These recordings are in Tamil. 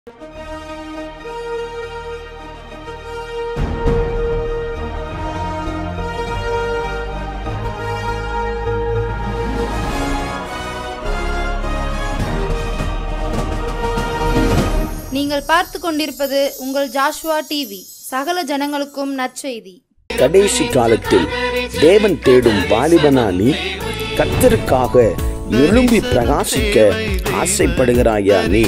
நீங்கள் பார்த்து கொண்டிருப்பது உங்கள் ஜாஷ்வா டிவி, சகல ஜனங்களுக்கும் நற்செய்தி. கடைசி காலத்தில் தேவன் தேடும் வாலிபனா நீ? கர்த்தருக்காக எழும்பி பிரகாசிக்க ஆசைப்படுகிறாயா நீ?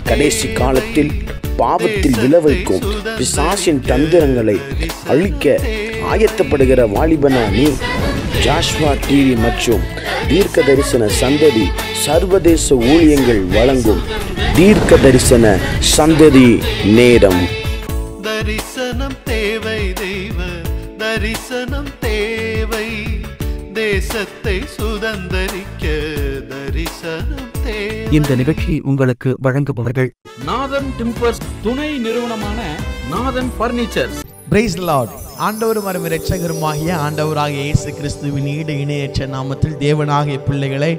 கடைசி காலத்தில் பாவத்தில் விளைவிக்கும் பிசாசின் தந்திரங்களை அழிக்க ஆயத்தப்படுகிற வாலிபனா நீ? ஜாஷ்வா டிவி மற்றும் தீர்க்க தரிசன சந்ததி சர்வதேச ஊழியங்கள் வழங்கும் தீர்க்க தரிசன சந்ததி நேரம். தரிசனம் தேவை, தெய்வ தரிசனம் தேவை, தேசத்தை சுதந்தரிக்க தரிசனம் தேவை. இந்த நிகழ்ச்சி உங்களுக்கு வழங்குபவர்கள் நாதன் டிம்பர்ஸ் துணை நிறுவனமான நாதன் பர்னிச்சர்ஸ். Praise the Lord. ஆண்டவரும் அருமை இரட்சகருமாகிய ஆண்டவராகிய இயேசு கிறிஸ்துவின் இணையற்ற நாமத்தில் தேவனாகிய பிள்ளைகளை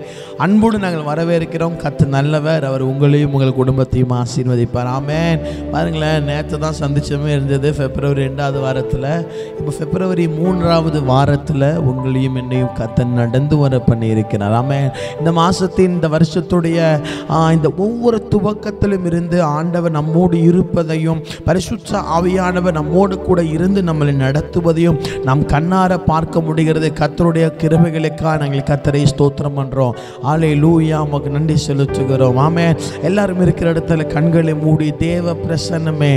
அன்போடு நாங்கள் வரவேற்கிறோம். கர்த்தர் நல்லவர், அவர் உங்களையும் உங்கள் குடும்பத்தையும் ஆசீர்வதிப்பார். ஆமென். பாருங்களேன், நேற்று தான் சந்திச்சமே இருந்தது பிப்ரவரி 2வது வாரத்தில். இப்போ பிப்ரவரி 3வது வாரத்தில் உங்களையும் என்னையும் கர்த்தர் நடந்து வர பண்ணி இருக்கிறார். ஆமென். இந்த மாதத்தின் இந்த வருஷத்துடைய இந்த ஒவ்வொரு துவக்கத்திலும் இருந்து ஆண்டவர் நம்மோடு இருப்பதையும் பரிசுத்த ஆவியானவர் நம்மோடு கூட இருந்து நம்மளை நடத்துவதையும் நாம் கண்ணார பார்க்க முடிகிறது. கர்த்தருடைய கிருபைகளுக்காக நாங்கள் கர்த்தரை ஸ்தோத்திரம் பண்றோம். ஹல்லேலூயா, உமக்கு நன்றி செலுத்துகிறோம். ஆமென். எல்லாரும் இருக்கிற இடத்துல கண்களை மூடி தேவ பிரசன்னமே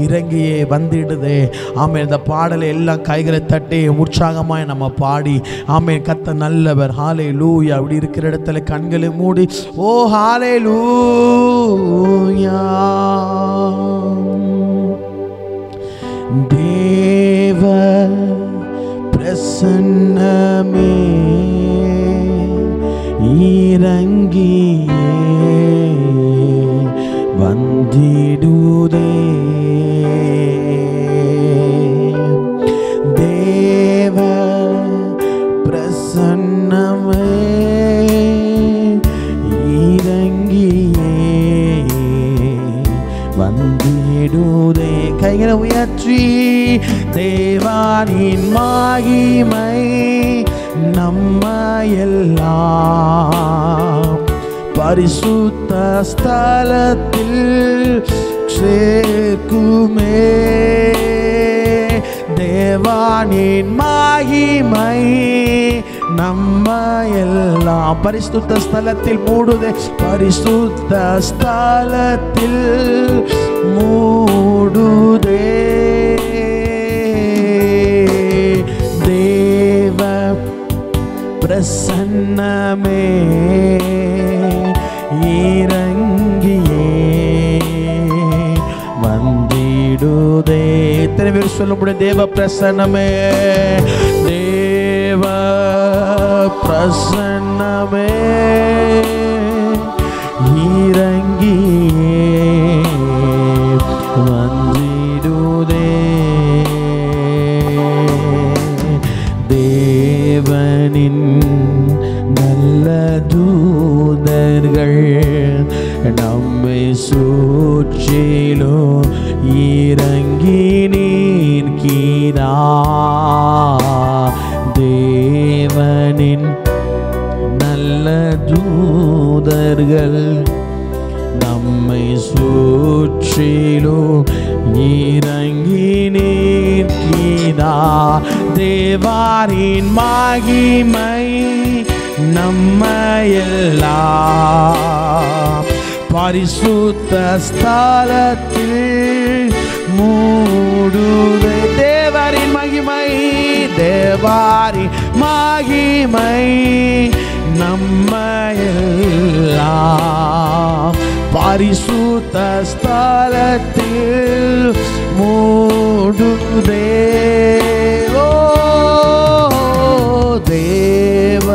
இறங்கியே வந்திடுதே. ஆமென். இந்த பாடலை எல்லாம் கைகளை தட்டி உற்சாகமாய் நம்ம பாடி ஆமென். கர்த்தர் நல்லவர். ஹல்லேலூயா. அப்படி இருக்கிற இடத்துல கண்களை மூடி ஓ ஹல்லேலூயா. தேவ பிரசன்னமே இறங்கியே வந்திடுதே. தேவ பிரசன்னமே இறங்கியே வந்திடுதே. கைகளை உயர்த்தி தேவானின் மகிமை நம்மையெல்லாம் பரிசுத்த ஸ்தலத்தில் சேர்க்குமே. தேவானின் மகிமை நம்மையெல்லாம் பரிசுத்த ஸ்தலத்தில் மூடுதே. பரிசுத்த ஸ்தலத்தில் மூடுதே. தேவ பிரசன்னமே இறங்கியே வந்திடுதே. எத்தனை பேர் சொல்ல முடியும்? தேவ பிரசன்னமே, தேவ பிரசன்னமே இறங்கியே வந்திடுதே. தேவனின் நல்ல தூதர்கள் நம்மை சுற்றிலும் இறங்கி நிற்கிறார். தேவனின் நல்ல தூதர்கள் நம்மை சுற்றிலும் இறங்கி நிற்கிறார். தேவாரின் மகிமை நம்மையெல்லாம் பரிசுத்த ஸ்தலத்தில் மூடுதே. தேவாரின் மகிமை, தேவாரின் மகிமை நம்மையெல்லாம் பரிசுத்த ஸ்தலத்தில் மூடுதே. ஓ தேவ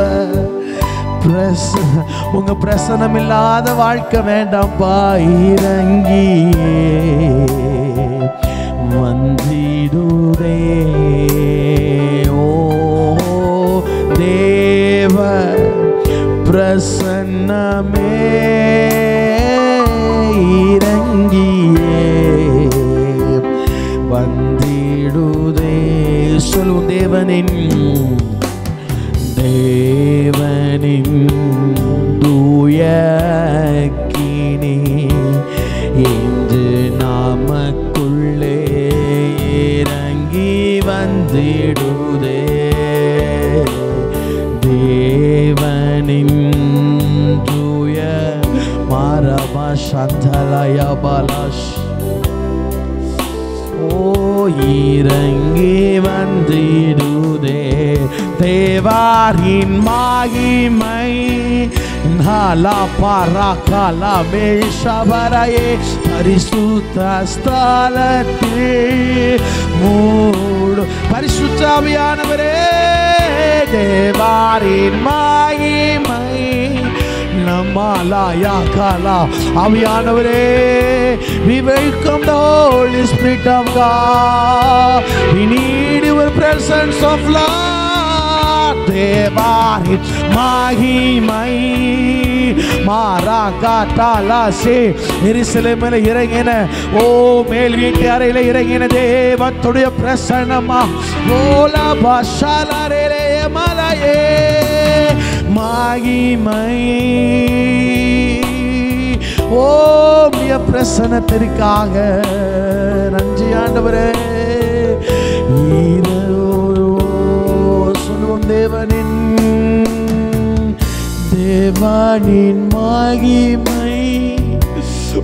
உங்க பிரசனம் இல்லாத வாழ்க்கை வேண்டாம்ப்பா. இறங்கியே வந்திடுதே. ஓ தேவ பிரசன்னமே இறங்கி லலலயா பாலாஷ் ஓ இறங்கி வந்திடுதே தேவாரின் மகிமை நாலா பாராகாலா மேஷபரையே பரிசுத்த ஸ்தலத்தில் மூடு பரிசுத்த ஆவியானவரே தேவாரின் மகிமை நம்மாலாயா காலா ஆவியானவரே we welcome the Holy Spirit of God, we need your presence of Lord. தேவாரின் மகிமை மாராகாட்டாலாசே எருசலேமில் இறங்கின ஓ மேல் வீட்டு அறையில் இறங்கின தேவனுடைய பிரசன்னமா ஓலா பாஷாலரே மலையே மகிமை ஓ உம்முடைய பிரசன்னத்திற்காக நன்றி ஆண்டவரே சொல்லுவோம் தேவனின் மகிமை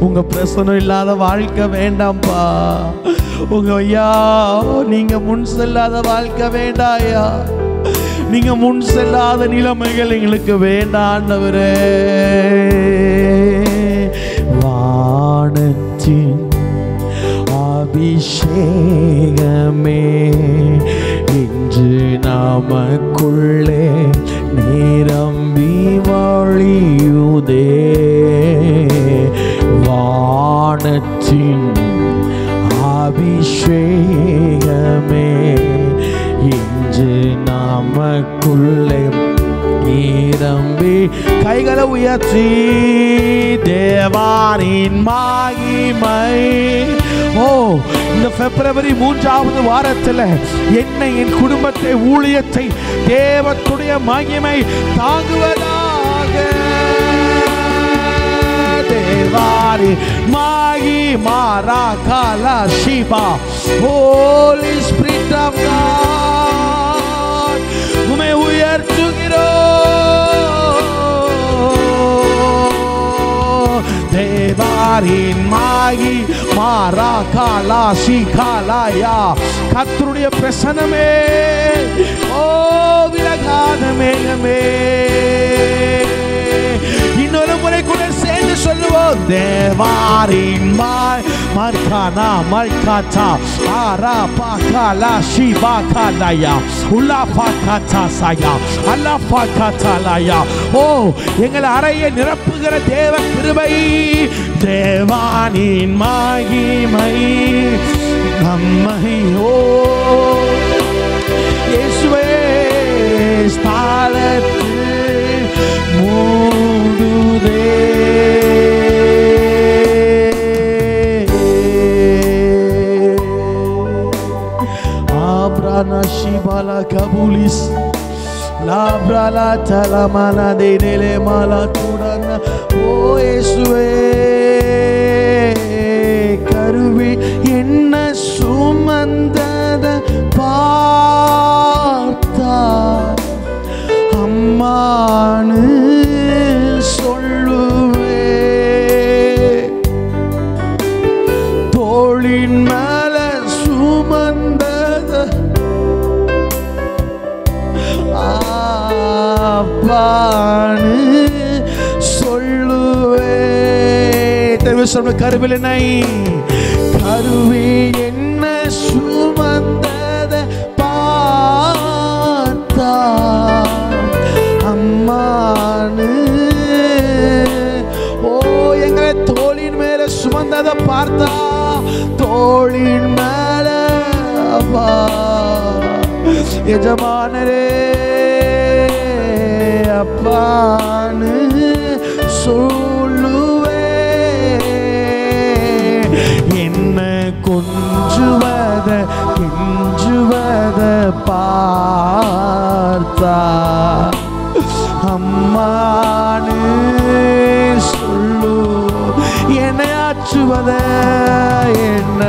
உங்க பிரசனம் இல்லாத வாழ்க்கை வேண்டாம்பா உங்க ஐயா நீங்க முன் செல்லாத வாழ்க்கை வேண்டாயா நீங்க முன் செல்லாத நிலைமைகள் எங்களுக்கு வேண்டாண்டவரே வானத்தின் அபிஷேகமே இன்று நமக்குள்ளே நிரம்பி வழியுதே வானத்தின் அபிஷேகமே இன்று நமக்குள்ளே நிரம்பி கைகளை உயர்த்தி தேவாரின் மகிமை ஓ இந்த பிப்ரவரி 3வது வாரத்தில் என்னை என் குடும்பத்தை ஊழியத்தை தேவனுடைய மகிமை தாங்குவதாக தேவாரி மகிமா ராகாலா ஷிபா Holy Spirit of God உம்மை உயர்த்துகிறோம் தேவாரின் மகிமா ராகாலா ஷிகாலாயா கர்த்தருடைய பிரசன்னமே ஓ விலகாத மேகமே இன்னொரு முறை கூட சேர்ந்து சொல்லுவோம் தேவாரின் மர்கானா மல்காட்டா ஆரா பாகாலா ஷிபா காலாயா உலா பாகாட்டா சாயா அல்லா பாகாட்டாலாயா ஓ எங்கள் அறையை நிரப்புகிற தேவ கிருபை தேவானின் மகிமை நம்மை ஓ இயேசுவே ஸ்தலத்தில் மூடுதே ஆப்ரானா ஷிபாலா கபுலிஸ் லாப்ராலா தலமானா தேனேலே மாலா துடன ஓ இயேசுவே கருவி என்ன சுமந்தத பார்த்தா அம்மானு சொல்லுவே தோளின் மேல சுமந்தத அப்பானு சொல்லுவே சொன்ன கருவில் கருவி என்ன சுமந்தத பார்த்தா அம்மானு ஓ எங்களை தோளின் மேல சுமந்தத பார்த்தா தோளின் மேல அப்பா எஜமானரே அப்பானு சொல்லுவே என்ன கொஞ்சுவத கெஞ்சுவத பார்த்தா அம்மானு சொல்லு என்னை ஆற்றுவத என்ன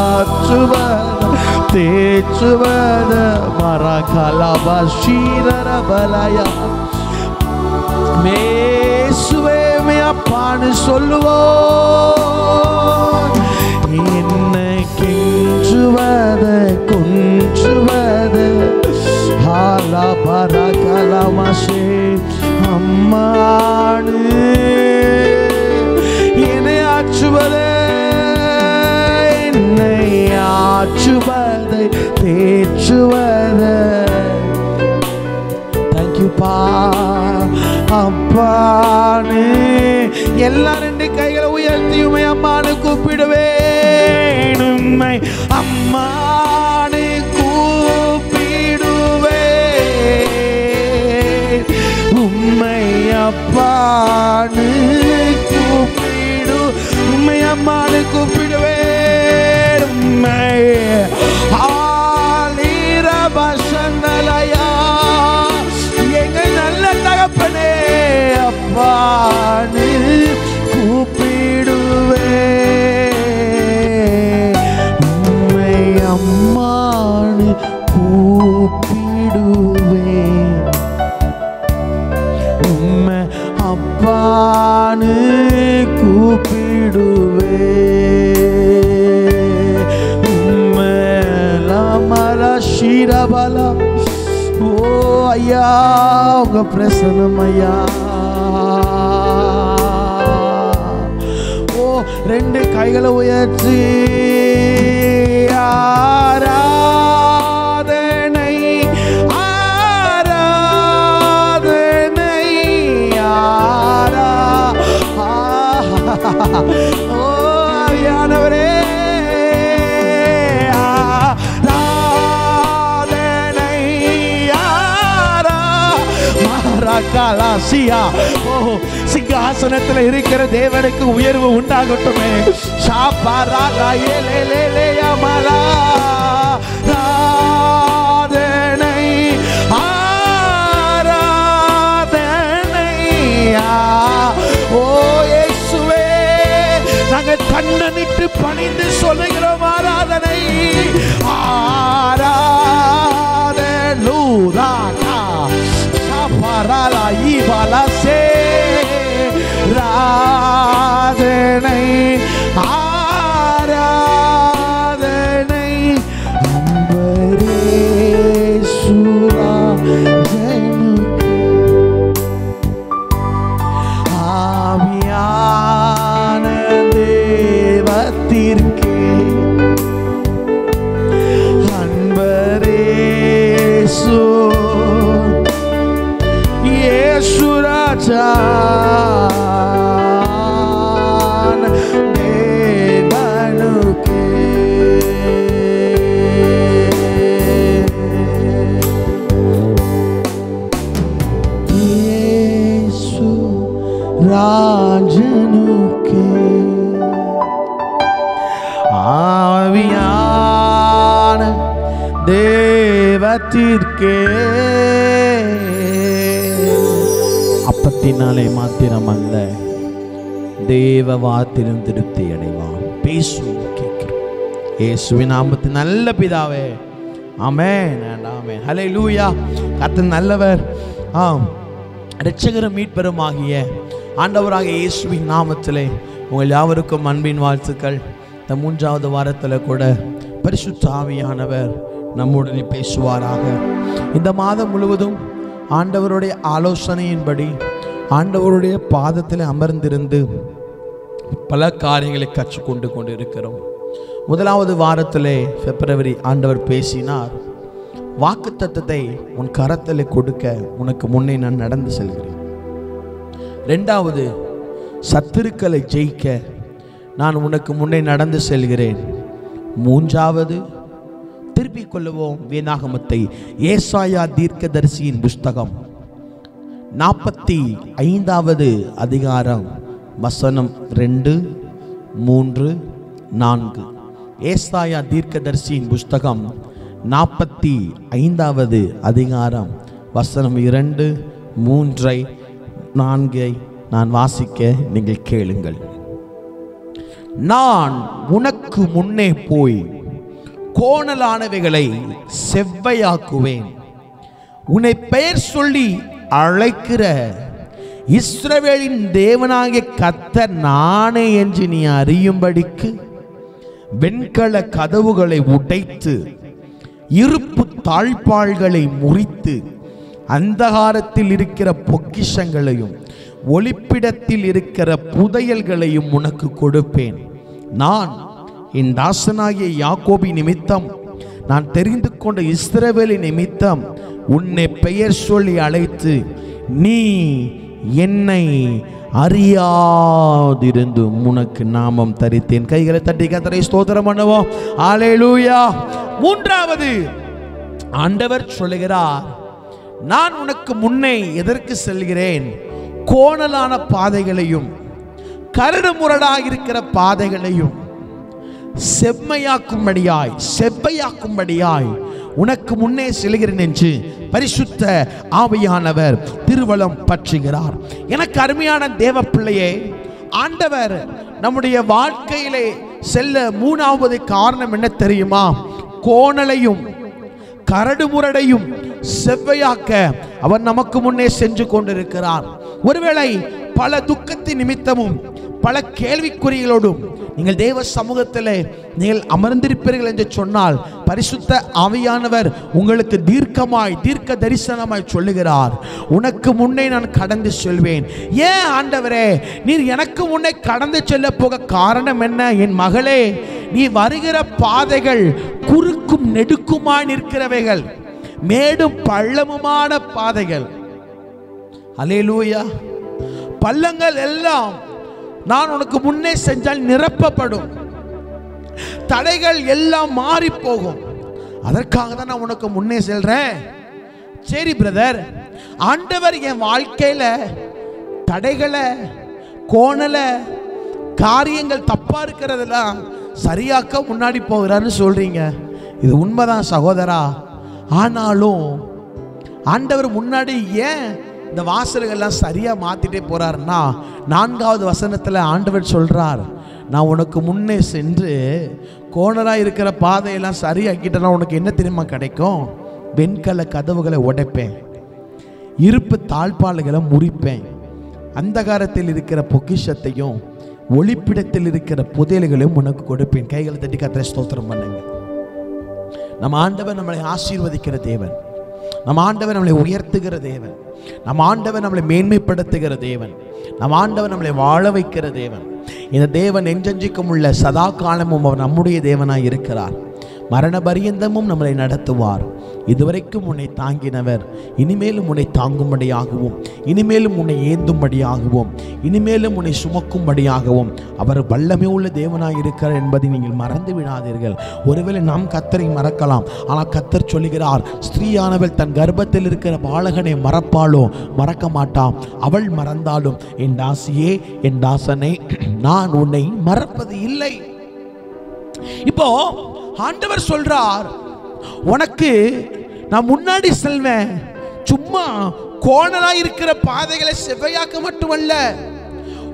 ஆற்றுவத தேச்சுவத மரகலப ஷீரர பலயா மேசுவே மே அப்பான்னு சொல்லுவோம். என்னை கெஞ்சுவத கொஞ்சுவத ஹாலா பரகலமசே அம்மானு என்னை ஆச்சுவதே என்னை ஆச்சுவதை தேச்சுவதை தேங்க்யூப்பா அப்பானு. எல்லா ரெண்டு கைகளை உயர்த்தி உமை அம்மானு கூப்பிடுவேன். உம்மை அம்மானு கூப்பிடுவேன். உம்மை அப்பானு கூப்பிடு உம்மை அம்மானு கூப்பிடுவேன். உம்மை ஆலிரபசந்தலயா எங்கள் நல்ல தகப்பனே அப்பானு கூப்பிடுவேன். உம்மை அம்மானு கூப்பிடுவேன். உம்மை அப்பானு கூப்பிடுவேன். உம்மை லமல ஷிரபலா ஓ ஐயா உங்க பிரசன்னம் ஐயா. ஓ ரெண்டு கைகளை உயர்த்தி ஆராதனை ஆராதனை ஓ ஆவியானவரே சிங்காசனத்தில் இருக்கிற தேவனுக்கு உயர்வு உண்டாகட்டுமே. ஓ இயேசுவே நாங்கள் கண்ணனிட்டு பணிந்து சொல்லுகிறோம் ஆராதனை ஆராதனை பராலா ஈபாலசே ராதனை ஆராதனை அம்பரேசுரா ஆவியான தேவத்திற்கே Anbarasu Suratan Devanuke Yesu Rajanuke Aviyan Devatirke அப்பத்தினாலே மாத்திரமல்ல தேவ வார்த்தையிலும் திருப்தி அடைவான். பேசும் கேட்கிறோம் இயேசுவின் நாமத்தில் நல்ல பிதாவே ஆமென் ஆமென் ஹல்லேலூயா. கர்த்தர் நல்லவர். இரட்சகரும் மீட்பருமாகிய ஆண்டவராகிய இயேசுவின் நாமத்திலே உங்கள் யாவருக்கும் அன்பின் வாழ்த்துக்கள். இந்த 3வது வாரத்தில் கூட பரிசுத்த ஆவியானவர் நம்முடனே பேசுவாராக. இந்த மாதம் முழுவதும் ஆண்டவருடைய ஆலோசனையின்படி ஆண்டவருடைய பாதத்தில் அமர்ந்திருந்து பல காரியங்களை கற்றுக்கொண்டு கொண்டு இருக்கிறோம். 1வது வாரத்திலே பிப்ரவரி ஆண்டவர் பேசினார், வாக்குத்தத்தத்தை உன் கரத்தில் கொடுக்க உனக்கு முன்னே நான் நடந்து செல்கிறேன். 2வது சத்துருக்களை ஜெயிக்க நான் உனக்கு முன்னே நடந்து செல்கிறேன். 3வது திருப்பிக் கொள்ளுவோம் வேதாகமத்தை. ஏசாயா தீர்க்கதரிசியின் புஸ்தகம் 45வது அதிகாரம் வசனம் 2, 3, 4. ஏசாயா தீர்க்கதரிசியின் புஸ்தகம் 45வது அதிகாரம் வசனம் 2, 3, 4 நான் வாசிக்க நீங்கள் கேளுங்கள். நான் உனக்கு முன்னே போய் கோணலானவைகளை செவ்வையாக்குவேன். உன்னை பெயர் சொல்லி அழைக்கிற இஸ்ரவேலின் தேவனாகிய கர்த்தர் நானே என்று நீ அறியும்படிக்கு வெண்கல கதவுகளை உடைத்து இருப்பு தாழ்பாள்களை முறித்து அந்தகாரத்தில் இருக்கிற பொக்கிஷங்களையும் ஒளிப்பிடத்தில் இருக்கிற புதையல்களையும் உனக்கு கொடுப்பேன். நான் என் தாசனாகிய யாக்கோபி நிமித்தம், நான் தெரிந்து கொண்ட இஸ்ரவேலின் நிமித்தம் உன்னை பெயர் சொல்லி அழைத்து நீ என்னை அறியாதிருந்து உனக்கு நாமம் தரித்தேன். கைகளை தட்டி கர்த்தரை ஸ்தோத்திரம் பண்ணுவோம். அல்லேலூயா. மூன்றாவது ஆண்டவர் சொல்லுகிறார், நான் உனக்கு முன்னே எதற்கு செல்கிறேன்? கோணலான பாதைகளையும் கரடு முரடாக இருக்கிற பாதைகளையும் செவ்வையாக்கும்படியாய் உனக்கு முன்னே செல்கிறேன் என்று பரிசுத்த ஆவியானவர் திருவலம் பற்றுகிறார். எனக்கு அருமையான தேவ பிள்ளையே, ஆண்டவர் நம்முடைய வாழ்க்கையிலே செல்ல மூணாவது காரணம் என்ன தெரியுமா? கோணலையும் கரடுமுரடையும் செவ்வையாக்க அவர் நமக்கு முன்னே சென்று கொண்டிருக்கிறார். ஒருவேளை பல துக்கத்தின் நிமித்தமும் பல கேள்விக்குறிகளோடும் நீங்கள் தேவ சமூகத்தில் நீங்கள் அமர்ந்திருப்பீர்கள் என்று சொன்னால் பரிசுத்த ஆவியானவர் உங்களுக்கு தீர்க்க தரிசனமாய் சொல்லுகிறார், உனக்கு முன்னே நான் கடந்து செல்வேன். ஏன் ஆண்டவரே நீர் எனக்கு முன்னே கடந்து செல்ல போக காரணம் என்ன? என் மகளே, நீ வருகிற பாதைகள் குறுக்கும் நெடுக்குமாய் நிற்கிறவைகள், மேடும் பள்ளமுமான பாதைகள். அல்லேலூயா. பள்ளங்கள் எல்லாம் நான் உனக்கு முன்னே செஞ்சால் நிரப்பப்படும், தடைகள் எல்லாம் மாறி போகும். அதற்காக தான் நான் உனக்கு முன்னே செல்றேன். சரி பிரதர், ஆண்டவர் என் வாழ்க்கையில தடைகளை கோணலை காரியங்கள் தப்பா இருக்கிறதெல்லாம் சரியாக்க முன்னாடி போகிறான்னு சொல்றீங்க. இது உண்மைதான் சகோதரா. ஆனாலும் ஆண்டவர் முன்னாடி ஏன் இந்த வாசல்கள்லாம் சரியா மாத்திட்டே போறாருன்னா, 4வது வசனத்துல ஆண்டவர் சொல்றார், நான் உனக்கு முன்னே சென்று கோணலா இருக்கிற பாதையெல்லாம் சரியாக்கிட்டேன்னா உனக்கு என்ன தெரியுமா கிடைக்கும்? வெண்கல கதவுகளை உடைப்பேன், இருப்பு தாழ்பாள்களை முறிப்பேன், அந்தகாரத்தில் இருக்கிற பொக்கிஷத்தையும் ஒளிப்பிடத்தில் இருக்கிற புதையல்களையும் உனக்கு கொடுப்பேன். கைகளை தட்டி கர்த்தரை ஸ்தோத்திரம் பண்ணுங்க. நம்ம ஆண்டவர் நம்மளை ஆசீர்வதிக்கிற தேவன், நம்ம ஆண்டவர் நம்மளை உயர்த்துகிற தேவன், நம்ம ஆண்டவர் நம்மளை மேன்மைப்படுத்துகிற தேவன், நம்ம ஆண்டவர் நம்மளை வாழ வைக்கிற தேவன். இந்த தேவன் என்றென்றைக்கும் உள்ள சதா காலமும் அவர் நம்முடைய தேவனாய் இருக்கிறார். மரண பரியந்தமும் நம்மளை நடத்துவார். இதுவரைக்கும் உன்னை தாங்கினவர் இனிமேலும் உன்னை தாங்கும்படியாகவும், இனிமேலும் உன்னை ஏந்தும்படியாகவும், இனிமேலும் உன்னை சுமக்கும்படியாகவும் அவர் வல்லமை உள்ள தேவனாய் இருக்கிறார் என்பதை நீங்கள் மறந்து விடாதீர்கள். ஒருவேளை நாம் கர்த்தரை மறக்கலாம், ஆனால் கர்த்தர் சொல்லுகிறார், ஸ்திரீயானவள் தன் கர்ப்பத்தில் இருக்கிற பாலகனை மறப்பாளோ? மறக்க மாட்டான். அவள் மறந்தாலும் என் தாசியே, என் தாசனை நான் உன்னை மறப்பது இல்லை. இப்போ ஆண்டவர் சொல்றார், உனக்கு நான் முன்னாடி செல்வேன். சும்மா கோணலா இருக்கிற பாதைகளை செவ்வையாக்க மட்டுமல்ல,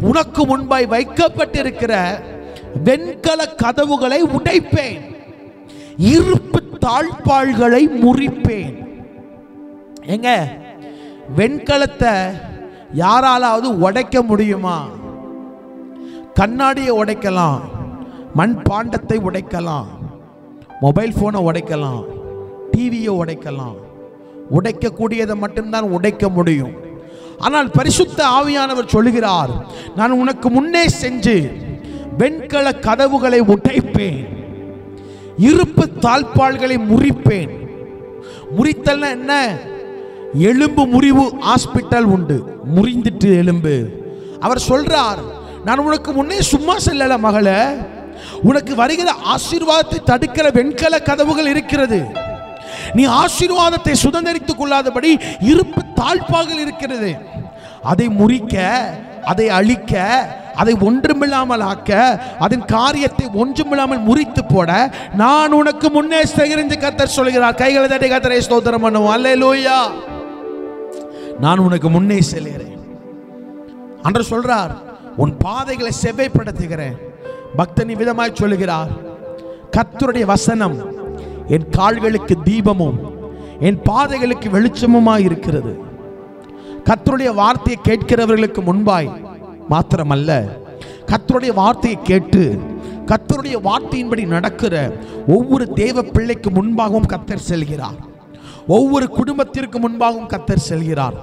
உனக்கு முன்பாய் வைக்கப்பட்டிருக்கிற வெண்கல கதவுகளை உடைப்பேன், இருப்பு தாழ்பாள்களை முறிப்பேன். எங்க வெண்கலத்தை யாராலாவது உடைக்க முடியுமா? கண்ணாடியை உடைக்கலாம், மண் பாண்டத்தை உடைக்கலாம், மொபைல் ஃபோனை உடைக்கலாம், டிவியை உடைக்கலாம். உடைக்கக்கூடியதை மட்டும்தான் உடைக்க முடியும். ஆனால் பரிசுத்த ஆவியானவர் சொல்லுகிறார், நான் உனக்கு முன்னே சென்று வெண்கல கதவுகளை உடைப்பேன், இருப்பு தாழ்பாள்களை முறிப்பேன். முறித்தல்னா என்ன? எலும்பு முறிவு ஹாஸ்பிட்டல் உண்டு, முறிந்துட்டு எலும்பு. அவர் சொல்றார், நான் உனக்கு முன்னே சும்மா செல்லல மகளே, உனக்கு வருகிற ஆசீர்வாதத்தை தடுக்கிற வெண்கல கதவுகள் இருக்கிறது. நீ ஆசீர்வாதத்தை சுதந்திரித்துக் கொள்ளாதபடி இருப்பு தாழ்பாள்கள் இருக்கிறது. அதை முறிக்க, அதை அழிக்க, அதை ஒன்றுமில்லாமல் ஆக்க, அதன் காரியத்தை ஒன்றுமில்லாமல் முறித்து போட நான் உனக்கு முன்னே செல்கிறேன் கர்த்தர் சொல்கிறார். கைகளை தட்டி கர்த்தரை ஸ்தோத்திரம் பண்ணுவோம். அல்லேலூயா. நான் உனக்கு முன்னே செல்கிறேன். ஆண்டவர் சொல்றார், உன் பாதைகளை செவ்வைப்படுத்துகிறேன். பக்தன் விதமாய் சொல்லுகிறார், கர்த்தருடைய வசனம் என் கால்களுக்கு தீபமும் என் பாதைகளுக்கு வெளிச்சமுமாய் இருக்கிறது. கர்த்தருடைய வார்த்தையை கேட்கிறவர்களுக்கு முன்பாய் மாத்திரமல்ல, கர்த்தருடைய வார்த்தையை கேட்டு கர்த்தருடைய வார்த்தையின்படி நடக்கிற ஒவ்வொரு தேவ பிள்ளைக்கு முன்பாகவும் கர்த்தர் செல்கிறார். ஒவ்வொரு குடும்பத்திற்கு முன்பாகவும் கர்த்தர் செல்கிறார்.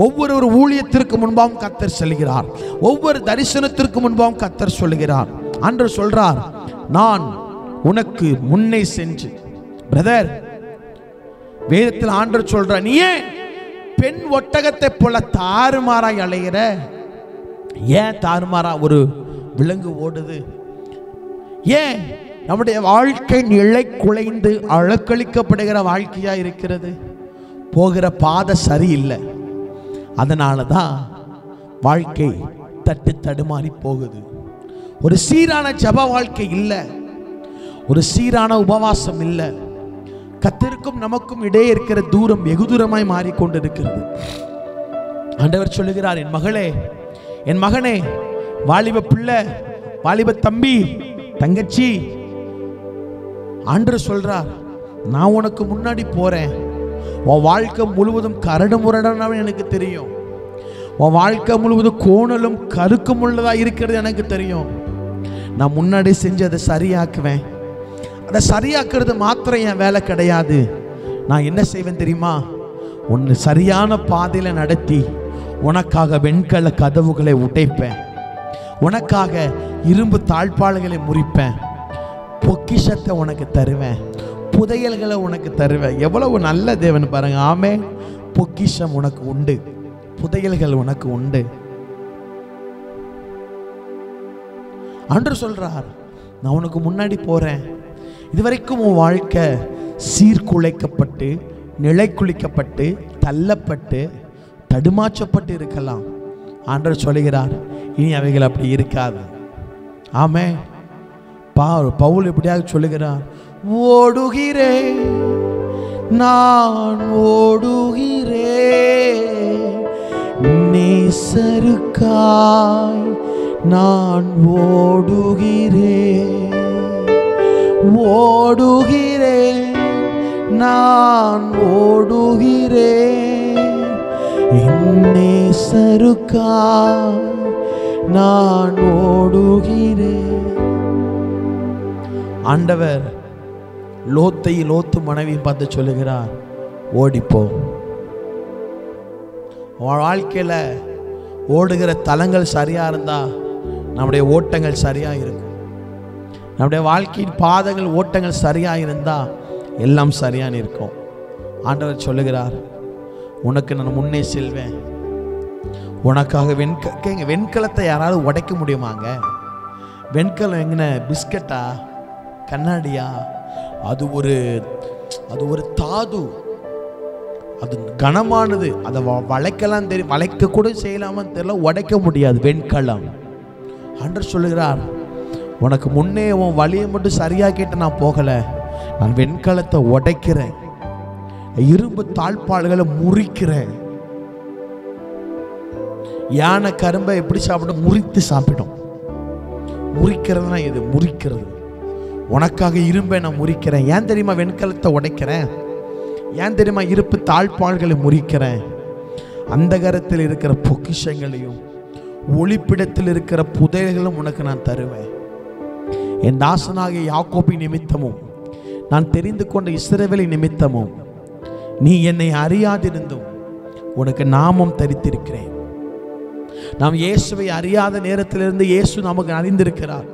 ஒவ்வொரு ஊழியத்திற்கு முன்பாகவும் கர்த்தர் செல்கிறார். ஒவ்வொரு தரிசனத்திற்கு முன்பாகவும் கர்த்தர் சொல்கிறார். ஆண்டவர் சொல்றார், நான் உனக்கு முன்னே சென்று. பிரதர், வேதத்தில் ஆண்டவர் சொல்றார், நீ ஏன் பெண் ஒட்டகத்தை போல தாறுமாறாய் அலைகிற? ஏன் தாறுமாறா ஒரு விலங்கு ஓடுது? ஏன் நம்முடைய வாழ்க்கை நிலை குலைந்து அழக்களிக்கப்படுகிற வாழ்க்கையா இருக்கிறது? போகிற பாதை சரியில்லை. அதனால தான் வாழ்க்கை தட்டு தடுமாறி போகுது. ஒரு சீரான ஜெப வாழ்க்கை இல்லை, ஒரு சீரான உபவாசம் இல்லை. கர்த்தருக்கும் நமக்கும் இடையே இருக்கிற தூரம் வெகு தூரமாய் மாறிக்கொண்டிருக்கிறது. ஆண்டவர் சொல்லுகிறார், என் மகளே, என் மகனே, வாலிப பிள்ளை, வாலிப தம்பி, தங்கச்சி, ஆண்டவர் சொல்றார், நான் உனக்கு முன்னாடி போறேன். உன் வாழ்க்கை முழுவதும் கரடு முரடானவன் எனக்கு தெரியும். உன் வாழ்க்கை முழுவதும் கோணலும் கருக்கும் உள்ளதா இருக்கிறது எனக்கு தெரியும். நான் முன்னாடி செஞ்சு அதை சரியாக்குவேன். அதை சரியாக்குறது மாத்திரம் என் வேலை கிடையாது. நான் என்ன செய்வேன் தெரியுமா? உன்னை சரியான பாதையில் நடத்தி உனக்காக வெண்கல கதவுகளை உடைப்பேன். உனக்காக இரும்பு தாழ்பாள்களை முறிப்பேன். பொக்கிஷத்தை உனக்கு தருவேன். புதையல்களை உனக்கு தருவேன். எவ்வளவு நல்ல தேவன் பாருங்க. ஆமே, பொக்கிஷம் உனக்கு உண்டு, புதையல்கள் உனக்கு உண்டு. ஆண்டவர் சொல்றார், நான் உனக்கு முன்னாடி போறேன். இதுவரைக்கும் உன் வாழ்க்கை சீர்குலைக்கப்பட்டு, நிலைக்குலைக்கப்பட்டு, தள்ளப்பட்டு, தடுமாற்றப்பட்டு இருக்கலாம். ஆண்டவர் சொல்லுகிறார், இனி அவைகள் அப்படி இருக்காது. ஆமே, பவுல் எப்படியாக சொல்லுகிறார், ஓடுகிறேன், நான் ஓடுகிறேன், நேசருக்காய் நான் ஓடுகிறேன், ஓடுகிறேன், நான் ஓடுகிறேன், நேசருக்காய் நான் ஓடுகிறேன். ஆண்டவர் லோத்து மனைவி பார்த்து சொல்லுகிறார், ஓடிப்போ. வாழ்க்கையில ஓடுகிற தலங்கள் சரியா இருந்தா நம்முடைய ஓட்டங்கள் சரியா இருக்கும். நம்முடைய வாழ்க்கையின் பாதங்கள் ஓட்டங்கள் சரியா இருந்தா எல்லாம் சரியான இருக்கும். ஆண்டவர் சொல்லுகிறார், உனக்கு நான் முன்னே செல்வேன். உனக்காக வெண்கலத்தை யாராவது உடைக்க முடியுமாங்க? வெண்கலம் எங்கன பிஸ்கட்டா, கண்ணாடியா? அது ஒரு தாது, அது கனமானது. அதை வளைக்கலாம் தெரியும், வளைக்க கூட செய்யலாமான்னு தெரியல, உடைக்க முடியாது வெண்கலம். ஆண்டவர் சொல்லுகிறார், உனக்கு முன்னே உன் வழியை மட்டும் சரியா கேட்டு நான் போகல, நான் வெண்கலத்தை உடைக்கிறேன், இரும்பு தாழ்பாள்களை முறிக்கிறேன். யானை கரும்பை எப்படி சாப்பிடும்? முறித்து சாப்பிடும். முறிக்கிறதுனா இது, முறிக்கிறது. உனக்காக இரும்பை நான் முறிக்கிறேன். ஏன் தெரியுமா வெண்கலத்தை உடைக்கிறேன்? ஏன் தெரியுமா இருப்பு தாழ்பாள்களை முறிக்கிறேன்? அந்தகரத்தில் இருக்கிற பொக்கிஷங்களையும் ஒளிப்பிடத்தில் இருக்கிற புதையல்களும் உனக்கு நான் தருவேன். என் தாசனாகிய யாக்கோபின் நிமித்தமும் நான் தெரிந்து கொண்ட இஸ்ரவேலின் நிமித்தமும் நீ என்னை அறியாதிருந்தும் உனக்கு நாமம் தரித்திருக்கிறேன். நாம் இயேசுவை அறியாத நேரத்திலிருந்து இயேசு நமக்கு அறிந்திருக்கிறார்.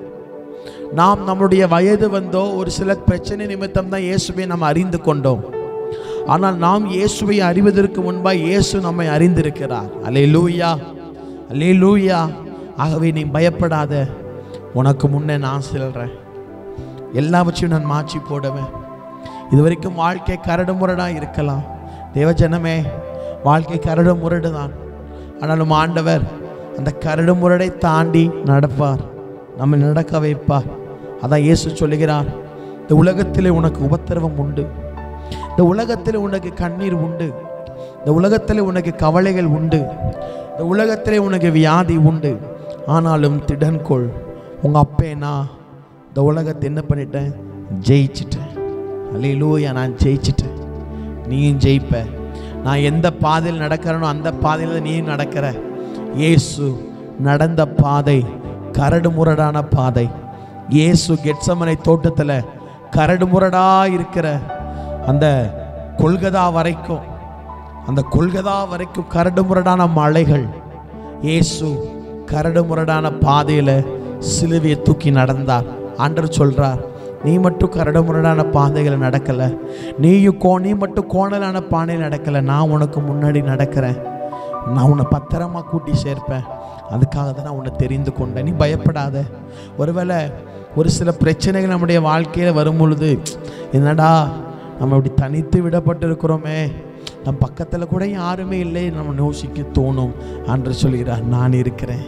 நாம் நம்முடைய வயது வந்தோ ஒரு சில பிரச்சனை நிமித்தம் தான் இயேசுவை நாம் அறிந்து கொண்டோம். ஆனால் நாம் இயேசுவை அறிவதற்கு முன்பாக இயேசு நம்மை அறிந்திருக்கிறார். அல்லேலூயா, அல்லேலூயா. ஆகவே நீ பயப்படாத, உனக்கு முன்னே நான் செல்றேன். எல்லாவற்றையும் நான் மாற்றி போடுவேன். இதுவரைக்கும் வாழ்க்கை கரடு முரடாக இருக்கலாம். தேவஜனமே, வாழ்க்கை கரடு முரடு தான். ஆனாலும் ஆண்டவர் அந்த கரடு முரடை தாண்டி நடப்பார், நம்மை நடக்க வைப்பார். அதான் இயேசு சொல்லுகிறார், இந்த உலகத்திலே உனக்கு உபத்திரவம் உண்டு, இந்த உலகத்திலே உனக்கு கண்ணீர் உண்டு, இந்த உலகத்திலே உனக்கு கவலைகள் உண்டு, இந்த உலகத்திலே உனக்கு வியாதி உண்டு. ஆனாலும் திடன்கொள், உங்கள் அப்பே நான் இந்த உலகத்தை என்ன பண்ணிட்டேன்? ஜெயிச்சிட்டேன். அல்லேலூயா, நான் ஜெயிச்சிட்டேன். நீயும் ஜெயிப்ப. நான் எந்த பாதையில் நடக்கிறேனோ அந்த பாதையில் நீ நடக்கிற. இயேசு நடந்த பாதை கரடு முரடான பாதை. இயேசு கெத்சமனை தோட்டத்தில் கரடு முரடா இருக்கிற அந்த கொல்கதா வரைக்கும் கரடு முரடான மலைகள். இயேசு கரடு முரடான பாதையில் சிலுவையை தூக்கி நடந்தார். ஆண்டவர் சொல்றார், நீ மட்டும் கரடு முரடான பாதைகளை நடக்கலை, நீ மட்டும் கோணலான பாதையில் நடக்கலை, நான் உனக்கு முன்னாடி நடக்கிறேன், நான் உன்னை பத்திரமா கூட்டி சேர்ப்பேன். அதுக்காக தான் நான் உன்னை தெரிந்து கொண்டேன். நீ பயப்படாத. ஒருவேளை ஒரு சில பிரச்சனைகள் நம்முடைய வாழ்க்கையில் வரும் பொழுது, என்னடா நம்ம இப்படி தனித்து விடப்பட்டு இருக்கிறோமே, நம் பக்கத்தில் கூட யாருமே இல்லை, நம்ம யோசிக்க தோணும். ஆண்டவர் சொல்கிறார், நான் இருக்கிறேன்,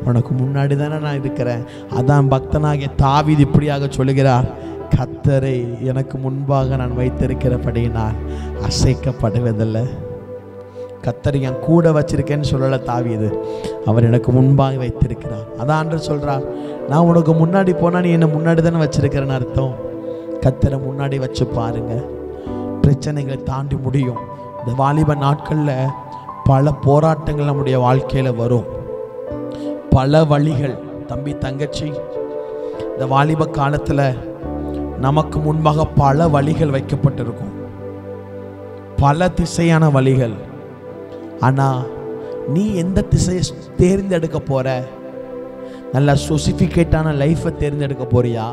உனக்கு முன்னாடி தானே நான் இருக்கிறேன். அதான் பக்தனாகிய தாவீது இப்படியாக சொல்லுகிறார், கர்த்தரை எனக்கு முன்பாக நான் வைத்திருக்கிறபடியினால் அசைக்கப்படுவதில்லை. கர்த்தரை என் கூட வச்சிருக்கேன்னு சொல்லலை தாவீது, அவர் எனக்கு முன்பாக வைத்திருக்கிறார். அதான் ஆண்டவர் சொல்றார், நான் உனக்கு முன்னாடி போனால் நீ என்னை முன்னாடி தானே வச்சிருக்கிறேன்னு அர்த்தம். கர்த்தரை முன்னாடி வச்சு பாருங்க, பிரச்சனைகளை தாண்டி முடியும். இந்த வாலிப நாட்களில் பல போராட்டங்கள் நம்முடைய வாழ்க்கையில் வரும், பல வழிகள். தம்பி தங்கச்சி, இந்த வாலிப காலத்தில் நமக்கு முன்பாக பல வழிகள் வைக்கப்பட்டிருக்கும், பல திசையான வழிகள். ஆனால் நீ எந்த திசையை தேர்ந்தெடுக்க போற? நல்ல சொசிஃபிகேட்டான லைஃப்பை தேர்ந்தெடுக்க போறியா,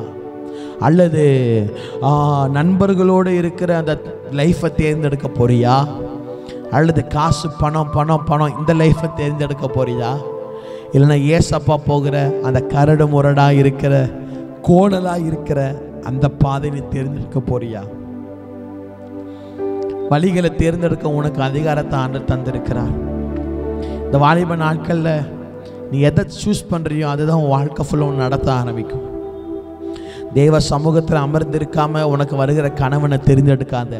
அல்லது நண்பர்களோடு இருக்கிற அந்த லைஃப்பை தேர்ந்தெடுக்க போறியா, அல்லது காசு பணம் பணம் பணம் இந்த லைஃப்பை தேர்ந்தெடுக்க போறியா, இல்லைன்னா ஏசப்பா போகிற அந்த கரடு முரடாக இருக்கிற கோணலாக இருக்கிற அந்த பாதையை தேர்ந்தெடுக்க போறியா? வழிகளை தேர்ந்தெடுக்க உனக்கு அதிகாரத்தை ஆண்டவர் தந்திருக்கிறார். இந்த வாலிப நாட்களில் நீ எதை சூஸ் பண்ணுறியோ அதுதான் உன் வாழ்க்கை ஃபுல்லாக நடத்த ஆரம்பிக்கும். தேவ சமூகத்தில் அமர்ந்திருக்காம உனக்கு வருகிற கணவனை தெரிந்தெடுக்காத,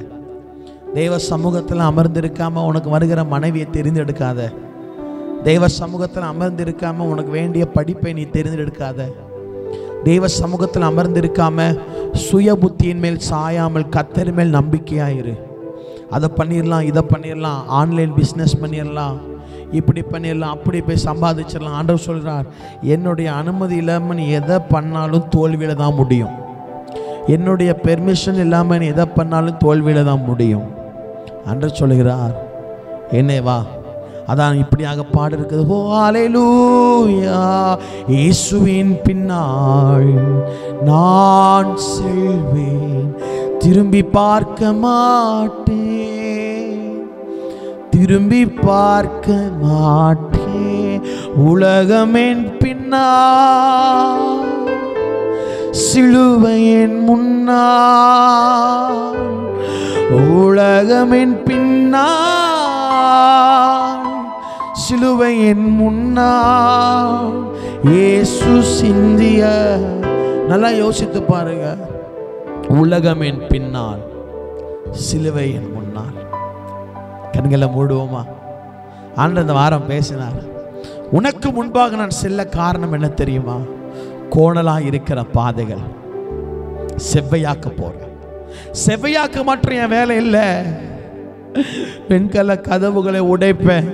தேவ சமூகத்தில் அமர்ந்திருக்காம உனக்கு வருகிற மனைவியை தெரிந்தெடுக்காத, தேவ சமூகத்தில் அமர்ந்திருக்காம உனக்கு வேண்டிய படிப்பை நீ தெரிந்தெடுக்காத, தேவ சமூகத்தில் அமர்ந்திருக்காம சுய புத்தியின் மேல் சாயாமல் கர்த்தர் மேல் நம்பிக்கையாயிரு. அதை பண்ணிடலாம், இதை பண்ணிடலாம், ஆன்லைன் பிஸ்னஸ் பண்ணிடலாம், இப்படி பண்ணிடலாம், அப்படி போய் சம்பாதிச்சிடலாம். ஆண்டவர் சொல்கிறார், என்னுடைய அனுமதி இல்லாமல் நீ எதை பண்ணாலும் தோல்வியில் தான் முடியும். என்னுடைய பெர்மிஷன் இல்லாமல் நீ எதை பண்ணாலும் தோல்வியில் தான் முடியும். ஆண்டவர் சொல்கிறார், என்னே வா. அதான் இப்படியாக பாடு இருக்குது, ஓ அல்லேலூயா, இயேசுவின் பின்னால் நான் செல்வேன், திரும்பி பார்க்க மாட்டேன், திரும்பி பார்க்க மாட்டேன். உலகமென் பின்னால், சிலுவையின் முன்னால், உலகமென் பின்னால், சிலுவையின் முன்னால் இயேசு சிந்திய. நல்லா யோசித்து பாருங்க, உலகமென் பின்னால், சிலுவையின் முன்னால். கண்களை மூடுவோமா? ஆண்டவர் இந்த வாரம் பேசினார், உனக்கு முன்பாக நான் செல்ல காரணம் என்ன தெரியுமா? கோணலாக இருக்கிற பாதைகள் செவ்வையாக்க போறேன். செவ்வையாக்க மாற்றம் என் வேலை இல்லை. வெண்கல கதவுகளை உடைப்பேன்,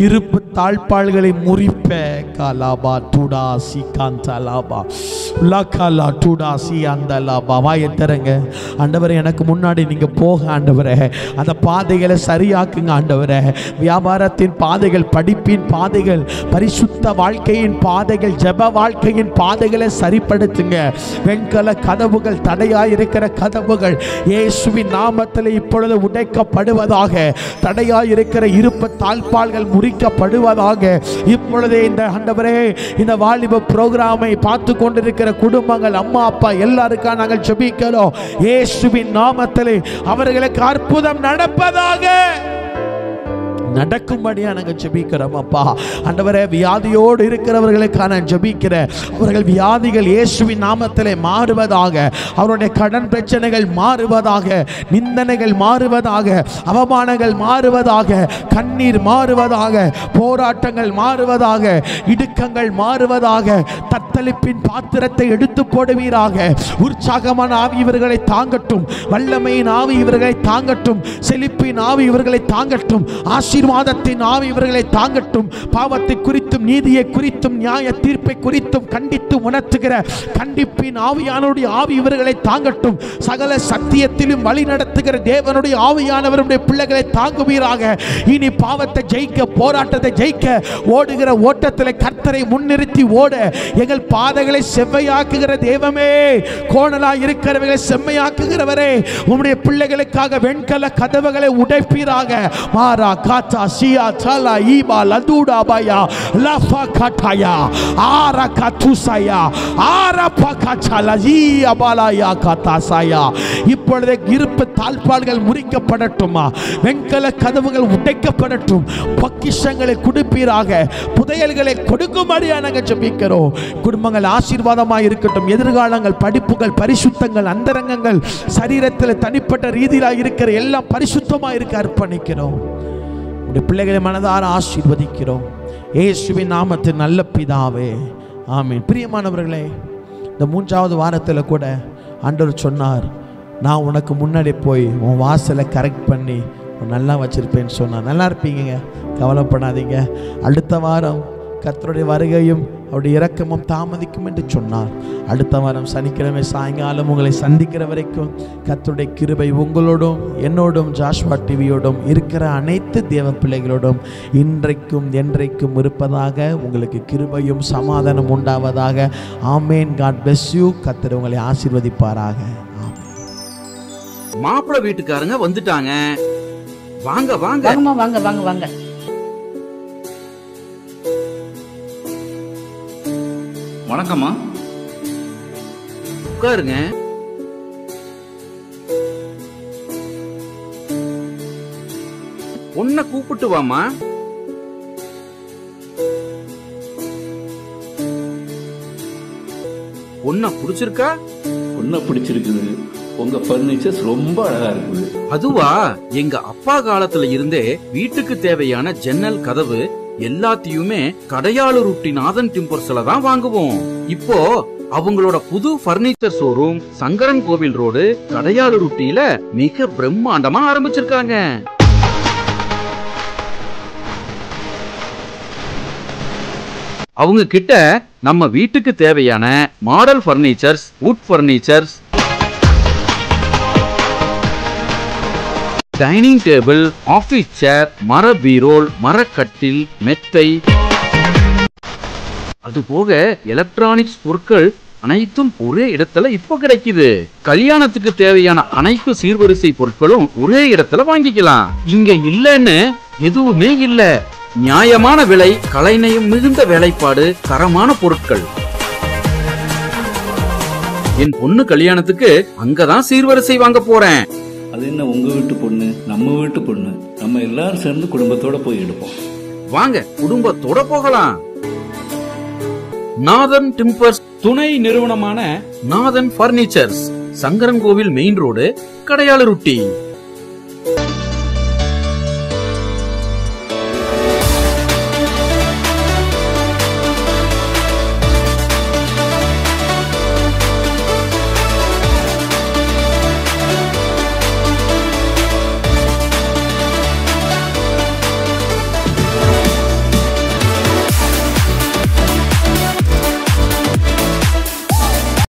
இருப்பு தாழ்பாள்களை முறிப்ப. காலாபா டூடா சி காந்தாலாபா லகாலா டூடா சி அந்தலாபா. வாயை தரங்க. ஆண்டவரே, எனக்கு முன்னாடி நீங்க போக ஆண்டவரே, அந்த பாதைகளை சரியாக்குங்க ஆண்டவரே. வியாபாரத்தின் பாதைகள், படிப்பின் பாதைகள், பரிசுத்த வாழ்க்கையின் பாதைகள், ஜெப வாழ்க்கையின் பாதைகளை சரிப்படுத்துங்க. வெண்கல கதவுகள், தடையாயிருக்கிற கதவுகள் இயேசுவின் நாமத்தில் இப்பொழுது உடைக்கப்படுவதாக. தடையாயிருக்கிற இருப்பு தாழ்பாள்கள் முறிக்கப்படுவதாக. இப்பொழுதே இந்த ஆண்டவரே, இந்த வாலிப புரோகிராமை பார்த்து கொண்டிருக்கிற குடும்பங்கள், அம்மா அப்பா எல்லாருக்காக நாங்கள் ஜெபிக்கிறோம். இயேசுவின் நாமத்திலே அவர்களுக்கு அற்புதம் நடப்பதாக. நடக்கும்படியா நாங்கள் ஜெபிக்கிறோம் அப்பா. ஆண்டவரே, வியாதியோடு இருக்கிறவர்களுக்கான ஜெபிக்கிறேன். அவர்கள் வியாதிகள் இயேசுவின் நாமத்திலே மாறுவதாக, அவருடைய கடன் பிரச்சனைகள் மாறுவதாக, நிந்தனைகள் மாறுவதாக, அவமானங்கள் மாறுவதாக, கண்ணீர் மாறுவதாக, போராட்டங்கள் மாறுவதாக, இடுக்கங்கள் மாறுவதாக, தத்தளிப்பின் பாத்திரத்தை எடுத்து போடுவீராக. உற்சாகமான ஆவி இவர்களை தாங்கட்டும், வல்லமையின் ஆவி இவர்களை தாங்கட்டும், செழிப்பின் ஆவி இவர்களை தாங்கட்டும், ஆசீர்வாதத்தின் ஆவி இவர்களை தாங்கட்டும். பாவத்தை குறித்தும் நீதியை குறித்தும் நியாய தீர்ப்பை குறித்தும் கண்டித்து உணர்த்துகிற கண்டிப்பின் ஆவியானவருடைய ஆவி இவர்களை தாங்கட்டும். சகல சத்தியத்திலும் வழி நடத்துகிற தேவனுடைய ஆவியானவருடைய பிள்ளைகளை தாங்குவீராக. இனி பாவத்தை ஜெயிக்க, போராட்டத்தை ஜெயிக்க, ஓடுகிற ஓட்டத்தில் கர்த்தரை முன்னிறுத்தி ஓட எங்கள் பாதைகளை செவ்வையாக்குகிற தெய்வமே, கோணலாய் இருக்கிறவர்களை செம்மையாக்குகிறவரே, உம்முடைய பிள்ளைகளுக்காக வெண்கல கதவுகளை உடைப்பீராக. மாரா காத்தா சியா தலா ஈபா லதுடா பயா லஃபா கட்டாயா ஆரா கத்துசாயா ஆரா பகச்சலா ஜியா பாலாயா கத்தாசாயா. இப்பொழுது இருப்பு தாழ்பாள்கள் முறிக்கப்படட்டுமா, வெண்கல கதவுகள் உடைக்கப்படட்டும், பொக்கிஷங்களை கொடுப்பீராக, புதையல்களை கொடுக்கும்படியா நாங்கள் ஜெபிக்கிறோம். குடும்பங்கள் ஆசீர்வாதமாக இருக்கட்டும். எதிர்காலங்கள், படிப்புகள், பரிசுத்தங்கள், அந்தரங்கங்கள், சரீரத்தில் தனிப்பட்ட ரீதியில் இருக்கிற எல்லாம் பரிசுத்தமாக இருக்க அர்ப்பணிக்கிறோம். உடைய பிள்ளைகளை மனதார ஆசீர்வதிக்கிறோம் இயேசுவின் நாமத்தில் நல்ல பிதாவே, ஆமென். பிரியமானவர்களே, இந்த 3வது வாரத்தில் கூட ஆண்டவர் சொன்னார், நான் உனக்கு முன்னாடி போய் உன் வாசலை கரெக்ட் பண்ணி நல்லா வச்சிருப்பேன்னு சொன்னார். நல்லா இருப்பீங்க, கவலைப்படாதீங்க. அடுத்த வாரம் கர்த்தருடைய வருகையும் அவருடைய இரக்கமும் தாமதிக்கும் என்று சொன்னார். அடுத்த வாரம் சனிக்கிழமை சாயங்காலம் உங்களை சந்திக்கிற வரைக்கும் கர்த்தருடைய கிருபை உங்களோடும் என்னோடும் ஜாஷ்வா டிவியோடும் இருக்கிற அனைத்து தேவ பிள்ளைகளோடும் இன்றைக்கும் என்றைக்கும் இருப்பதாக. உங்களுக்கு கிருபையும் சமாதானம் உண்டாவதாக. ஆமேன். God bless you. கர்த்தர் உங்களை ஆசீர்வதிப்பாராக. மாப்பிள்ளை வீட்டுக்காரங்க வந்துட்டாங்க. வாங்க வாங்க வாங்க வாங்க வாங்க. வணக்கம்மா, உட்காருங்க. பொண்ணை கூப்பிட்டு வாமா. பொண்ணை பிடிச்சிருக்கா? பொண்ணை பிடிச்சிருக்குது. உங்க பர்னிச்சர்ஸ் ரொம்ப அழகா இருக்குது. அதுவா, எங்க அப்பா காலத்துல இருந்தே வீட்டுக்கு தேவையான ஜன்னல், கதவு எல்லாத்தையுமே கடையாளூர் நாதன் டிம்பர்ஸ்ல தான் வாங்குவோம். இப்போ அவங்களோட புது பர்னிச்சர் ஷோரூம் சங்கரன் கோவில் ரோடு கடையாளூர் மிக பிரம்மாண்டமா ஆரம்பிச்சிருக்காங்க. அவங்க கிட்ட நம்ம வீட்டுக்கு தேவையான model furnitures, wood furnitures, dining table, office chair, மர பீரோல், மரக்கட்டில், மெத்தை, அதுபோக எலக்ட்ரானிக்ஸ் பொருட்கள் அனைத்தும் ஒரே இடத்துல இப்போ கிடைக்குது. கல்யாணத்துக்கு தேவையான அனைத்து சீர்வரிசை பொருட்களும் ஒரே இடத்துல வாங்கிக்கலாம். இங்க இல்லன்னு எதுவுமே இல்ல. நியாயமான விலை, கலைநயம் மிகுந்த வேலைப்பாடு, தரமான பொருட்கள். என் பொண்ணு கல்யாணத்துக்கு அங்கதான் சீர்வரிசை வாங்க போறேன். அது என்ன, உங்க வீட்டு பொண்ணு நம்ம வீட்டு பொண்ணு, நம்ம எல்லாரும் சேர்ந்து குடும்பத்தோட போய் எடுப்போம். வாங்க, குடும்பத்தோட போகலாம். நாதன் டிம்பர்ஸ் துணை நிறுவனமான நாதன் பர்னிச்சர்ஸ், சங்கரன் கோவில் மெயின் ரோடு, கடையாளூர்.